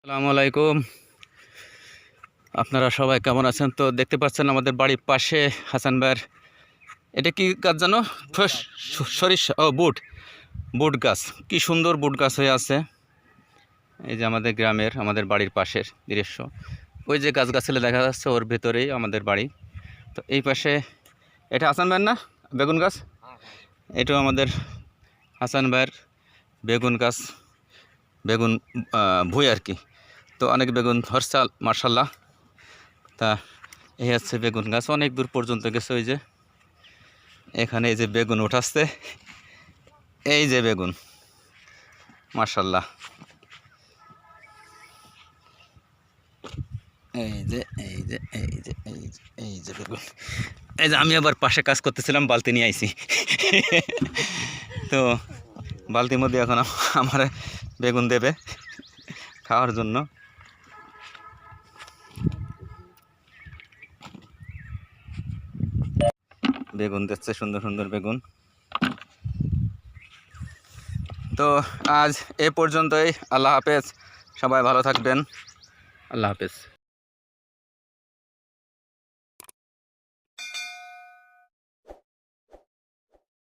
আসসালামু আলাইকুম। আপনারা সবাই কেমন আছেন? তো দেখতে পাচ্ছেন আমাদের বাড়ির পাশে হাসান ভাইয়ের এটা কি গাছ জানো? সরিষা, ও বুট, বুট গাছ। কি সুন্দর বুট গাছ হয়ে আছে। এই যে আমাদের গ্রামের, আমাদের বাড়ির পাশের দৃশ্য। ওই যে গাছগাছালি দেখা যাচ্ছে, ওর ভেতরেই আমাদের বাড়ি। তো এই পাশে এটা হাসান ভাইয়ের না বেগুন গাছ? এটাও আমাদের হাসান ভাইয়ের বেগুন গাছ, বেগুন ভুঁই আর কি। তো অনেক বেগুন ধরছে মার্শাল্লাহ। তা এই হচ্ছে বেগুন গাছ, অনেক দূর পর্যন্ত গেছে। ওই যে এখানে এই যে বেগুন উঠাচ্ছে, এই যে বেগুন মাশাল্লাহ। এই যে এই যে এই যে এই যে এই যে বেগুন। এই যে আমি আবার পাশে কাজ করতেছিলাম, বালতি নিয়ে আইছি। তো বালতির মধ্যে এখন আমার বেগুন দেবে খাওয়ার জন্য। বেগুন দিচ্ছে, সুন্দর সুন্দর বেগুন। তো আজ এ পর্যন্তই। আল্লাহ হাফেজ, সবাই ভালো থাকবেন। আল্লাহ হাফেজ।